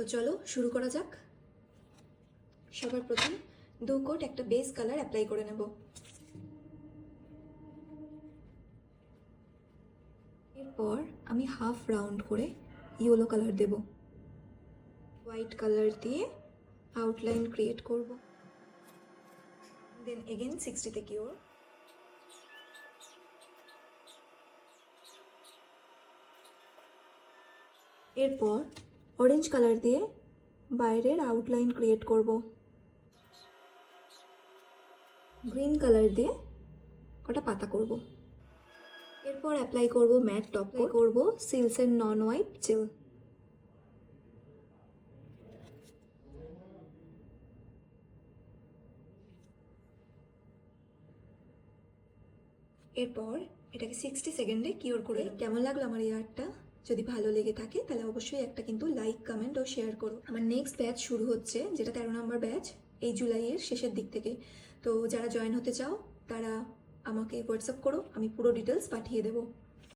তো চলো শুরু করা যাক। সবার প্রথম 2 কোট একটা বেস কালার অ্যাপ্লাই করে নেব। এরপর আমি হাফ রাউন্ড করে ইয়েলো কালার দেব। হোয়াইট কালার দিয়ে আউটলাইন ক্রিয়েট করব। Then again 60 cure. এরপর অরেঞ্জ কালার দিয়ে বাইরের আউটলাইন ক্রিয়েট করব। গ্রিন কালার দিয়ে কটা পাতা করব। এরপর অ্যাপ্লাই করব ম্যাট টপ কোট, করব সিলসের নন হোয়াইট জেল। এরপর এটাকে 60 সেকেন্ডে কিওর করে। কেমন লাগলো আমার এই আর্টটা? যদি ভালো লেগে থাকে তাহলে অবশ্যই একটা কিন্তু লাইক, কমেন্ট ও শেয়ার করো। আমার নেক্সট ব্যাচ শুরু হচ্ছে, যেটা 13 নম্বর ব্যাচ, এই জুলাইয়ের শেষের দিক থেকে। তো যারা জয়েন হতে চাও তারা আমাকে হোয়াটসঅ্যাপ করো, আমি পুরো ডিটেলস পাঠিয়ে দেবো।